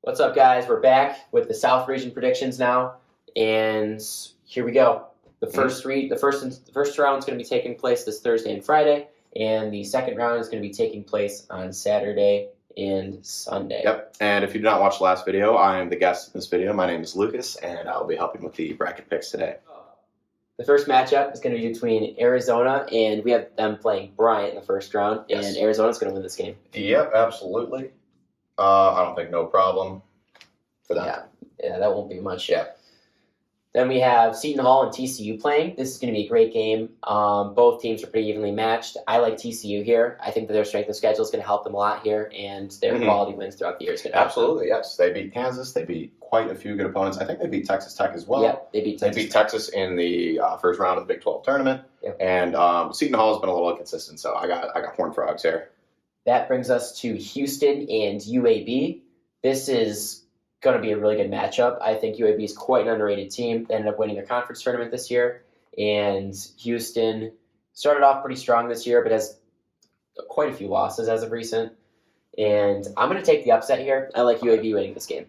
What's up, guys? We're back with the South Region predictions now, and here we go. The first round is going to be taking place this Thursday and Friday, and the second round is going to be taking place on Saturday and Sunday. Yep. And if you did not watch the last video, I am the guest in this video. My name is Lucas, and I'll be helping with the bracket picks today. The first matchup is going to be between Arizona, and we have them playing Bryant in the first round, Yes. and Arizona's going to win this game. Yep, absolutely. I don't think no problem for that. Yeah, that won't be much. Yeah. Then we have Seton Hall and TCU playing. This is going to be a great game. Both teams are pretty evenly matched. I like TCU here. I think that their strength of schedule is going to help them a lot here, and their quality wins throughout the year is going to help them. Absolutely, yes. They beat Kansas. They beat quite a few good opponents. I think they beat Texas Tech as well. Yep, they beat Texas. They beat Texas in the first round of the Big 12 tournament. Yep. And Seton Hall has been a little inconsistent, so I got Horned Frogs here. That brings us to Houston and UAB. This is going to be a really good matchup. I think UAB is quite an underrated team. They ended up winning their conference tournament this year, and Houston started off pretty strong this year, but has quite a few losses as of recent. And I'm going to take the upset here. I like UAB winning this game.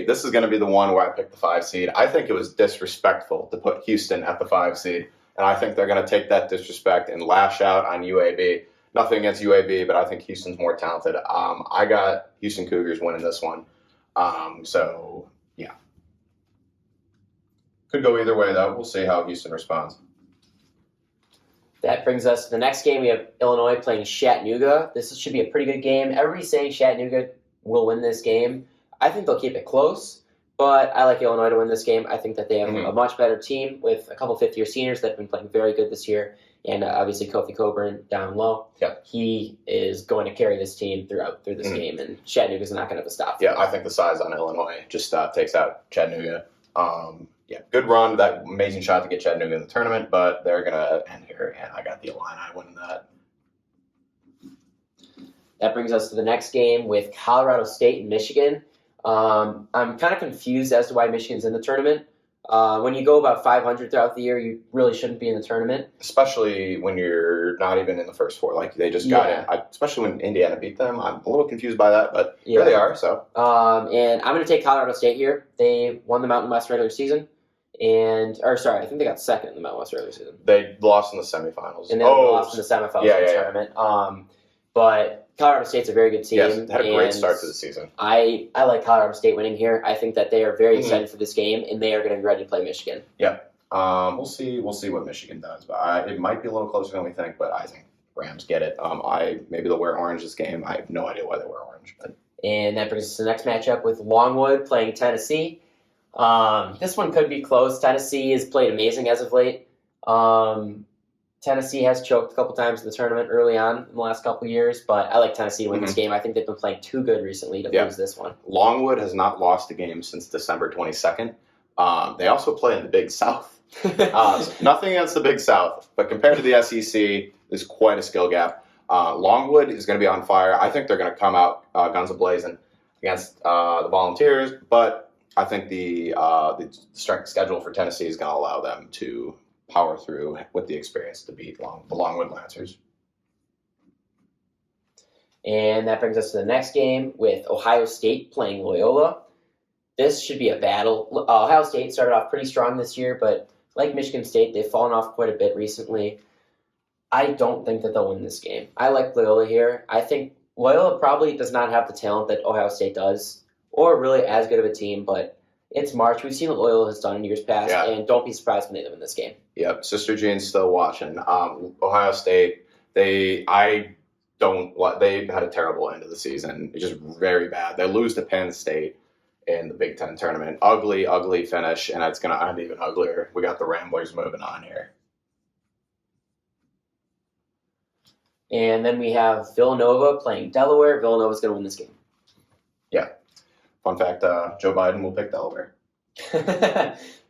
This is going to be the one where I picked the 5 seed. I think it was disrespectful to put Houston at the 5 seed, and I think they're going to take that disrespect and lash out on UAB. Nothing against UAB, but I think Houston's more talented. I got Houston Cougars winning this one. So, yeah. Could go either way, though. We'll see how Houston responds. That brings us to the next game. We have Illinois playing Chattanooga. This should be a pretty good game. Everybody's saying Chattanooga will win this game. I think they'll keep it close, but I like Illinois to win this game. I think that they have a much better team with a couple fifth-year seniors that have been playing very good this year, and obviously Kofi Coburn down low. Yep. He is going to carry this team through this game, and Chattanooga's not going to have a stop. Yeah, I think the size on Illinois just takes out Chattanooga. Good run. That amazing shot to get Chattanooga in the tournament, but they're going to end here, and I got the Illini winning that. That brings us to the next game with Colorado State and Michigan. I'm kind of confused as to why Michigan's in the tournament. When you go about 500 throughout the year, you really shouldn't be in the tournament. Especially when you're not even in the first 4. Like, they just got in. Especially when Indiana beat them. I'm a little confused by that, but here they are. So, and I'm going to take Colorado State here. They won the Mountain West regular season. I think they got second in the Mountain West regular season. They lost in the semifinals. And then lost in the semifinals of the tournament. But Colorado State's a very good team. Yes, had a great start to the season. I like Colorado State winning here. I think that they are very excited for this game, and they are going to be ready to play Michigan. Yeah. We'll see what Michigan does. But it might be a little closer than we think, but I think Rams get it. Maybe they'll wear orange this game. I have no idea why they wear orange. But. And that brings us to the next matchup with Longwood playing Tennessee. This one could be close. Tennessee has played amazing as of late. Tennessee has choked a couple times in the tournament early on in the last couple years, but I like Tennessee to win this game. I think they've been playing too good recently to lose this one. Longwood has not lost a game since December 22nd. They also play in the Big South. Nothing against the Big South, but compared to the SEC, there's quite a skill gap. Longwood is going to be on fire. I think they're going to come out guns a-blazing against the Volunteers, but I think the strength schedule for Tennessee is going to allow them to power through with the experience to beat the Longwood Lancers. And that brings us to the next game with Ohio State playing Loyola. This should be a battle. Ohio State started off pretty strong this year, but like Michigan State, they've fallen off quite a bit recently. I don't think that they'll win this game. I like Loyola here. I think Loyola probably does not have the talent that Ohio State does, or really as good of a team, but it's March. We've seen what Loyola has done in years past, and don't be surprised when they win this game. Yep, Sister Jean's still watching. Ohio State, they had a terrible end of the season. It's just very bad. They lose to Penn State in the Big Ten tournament. Ugly, ugly finish, and it's going to end even uglier. We got the Ramblers moving on here. And then we have Villanova playing Delaware. Villanova's going to win this game. Yeah. Fun fact, Joe Biden will pick Delaware.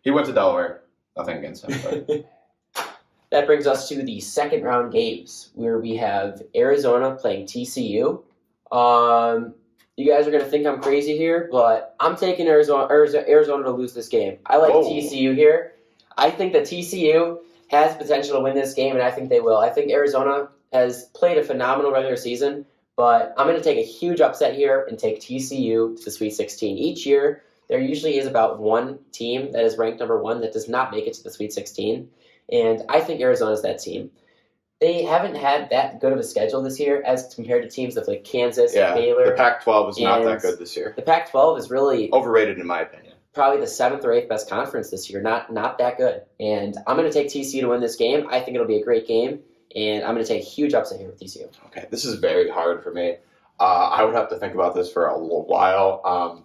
He went to Delaware. Nothing against him. But. That brings us to the second round games, where we have Arizona playing TCU. You guys are going to think I'm crazy here, but I'm taking Arizona to lose this game. I like TCU here. I think that TCU has potential to win this game, and I think they will. I think Arizona has played a phenomenal regular season, But I'm going to take a huge upset here and take TCU to the Sweet 16. Each year, there usually is about one team that is ranked number 1 that does not make it to the Sweet 16. And I think Arizona is that team. They haven't had that good of a schedule this year as compared to teams like Kansas, Baylor. The Pac-12 is not that good this year. The Pac-12 is really overrated in my opinion. Probably the 7th or 8th best conference this year. Not that good. And I'm going to take TCU to win this game. I think it'll be a great game. And I'm going to take a huge upset here with TCU. Okay, this is very hard for me. I would have to think about this for a little while.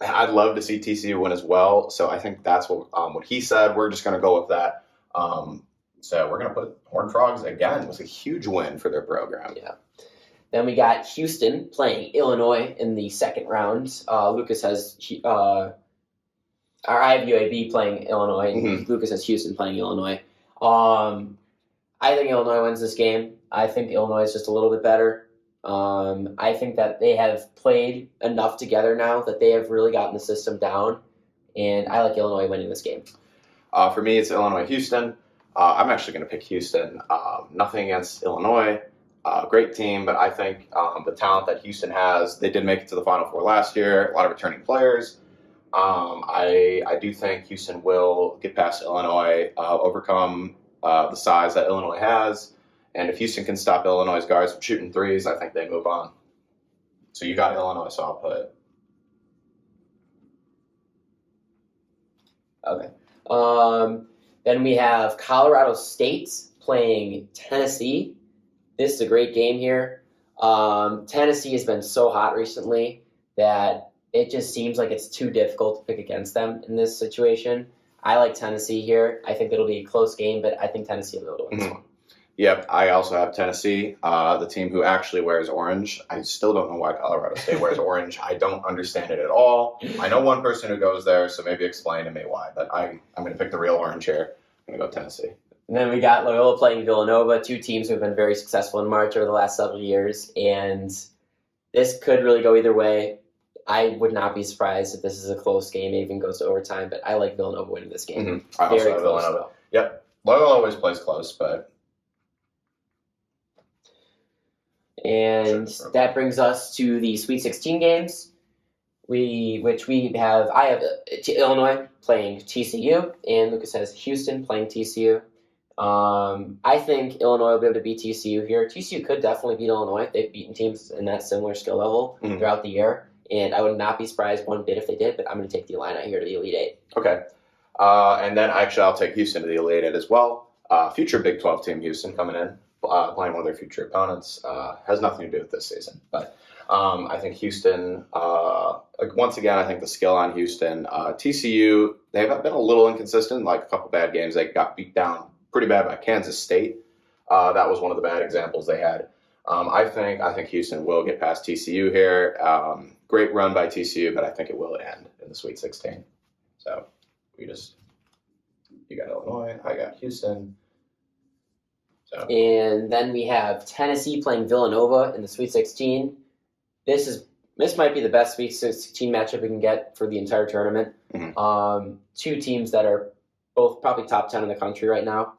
I'd love to see TCU win as well. So I think that's what he said. We're just going to go with that. So we're going to put Horned Frogs again. It was a huge win for their program. Yeah. Then we got Houston playing Illinois in the second round. Lucas has our IVUAB playing Illinois, and Lucas has Houston playing Illinois. I think Illinois wins this game. I think Illinois is just a little bit better. I think that they have played enough together now that they have really gotten the system down, and I like Illinois winning this game. For me, it's Illinois-Houston. I'm actually going to pick Houston. Nothing against Illinois. Great team, but I think the talent that Houston has, they did make it to the Final Four last year, a lot of returning players. I do think Houston will get past Illinois, overcome the size that Illinois has. And if Houston can stop Illinois' guards from shooting threes, I think they move on. So you got Illinois, so I'll put. Okay. Then we have Colorado State playing Tennessee. This is a great game here. Tennessee has been so hot recently that it just seems like it's too difficult to pick against them in this situation. I like Tennessee here. I think it'll be a close game, but I think Tennessee will be able to win this one. Yep, I also have Tennessee, the team who actually wears orange. I still don't know why Colorado State wears orange. I don't understand it at all. I know one person who goes there, so maybe explain to me why. But I'm going to pick the real orange here. I'm going to go Tennessee. And then we got Loyola playing Villanova, two teams who have been very successful in March over the last several years. And this could really go either way. I would not be surprised if this is a close game, it even goes to overtime. But I like Villanova winning this game. I also have Villanova. Yep. Loyola always plays close, but... And that brings us to the Sweet 16 games, I have Illinois playing TCU, and Lucas has Houston playing TCU. I think Illinois will be able to beat TCU here. TCU could definitely beat Illinois. They've beaten teams in that similar skill level throughout the year, and I would not be surprised one bit if they did, but I'm going to take the Illini here to the Elite Eight. Okay. And then actually I'll take Houston to the Elite Eight as well. Future Big 12 team Houston coming in. Playing one of their future opponents has nothing to do with this season. But I think Houston, once again, I think the skill on Houston. TCU, they've been a little inconsistent, like a couple bad games. They got beat down pretty bad by Kansas State. That was one of the bad examples they had. I think Houston will get past TCU here. Great run by TCU, but I think it will end in the Sweet 16. So you got Illinois, I got Houston. So. And then we have Tennessee playing Villanova in the Sweet 16. This might be the best Sweet 16 matchup we can get for the entire tournament. Two teams that are both probably top 10 in the country right now.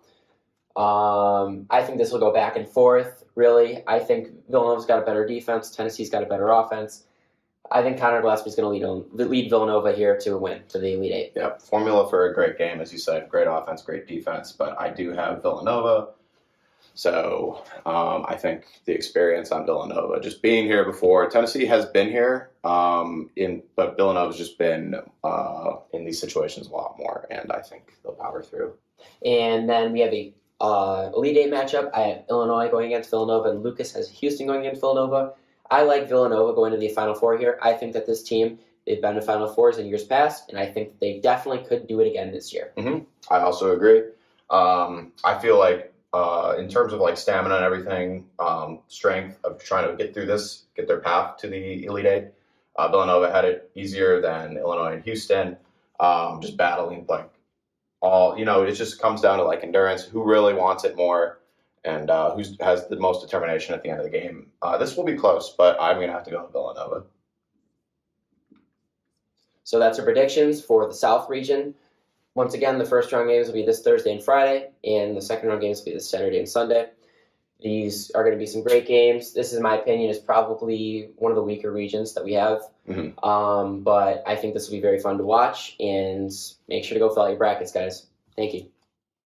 I think this will go back and forth, really. I think Villanova's got a better defense. Tennessee's got a better offense. I think Connor Gillespie's going to lead Villanova here to a win to the Elite Eight. Yeah, formula for a great game, as you said. Great offense, great defense. But I do have Villanova. So I think the experience on Villanova, just being here before, Tennessee has been here, but Villanova's just been in these situations a lot more, and I think they'll power through. And then we have a Elite Eight matchup. I have Illinois going against Villanova, and Lucas has Houston going against Villanova. I like Villanova going to the Final Four here. I think that this team, they've been to Final Fours in years past, and I think they definitely could do it again this year. I also agree. I feel like in terms of like stamina and everything, strength of trying to get through this, get their path to the Elite Eight, Villanova had it easier than Illinois and Houston. Just battling like it just comes down to like endurance, who really wants it more, and who has the most determination at the end of the game. This will be close, but I'm going to have to go with Villanova. So that's our predictions for the South region. Once again, the first round games will be this Thursday and Friday, and the second round games will be this Saturday and Sunday. These are going to be some great games. This, in my opinion, is probably one of the weaker regions that we have. Mhm. But I think this will be very fun to watch, and make sure to go fill out your brackets, guys. Thank you.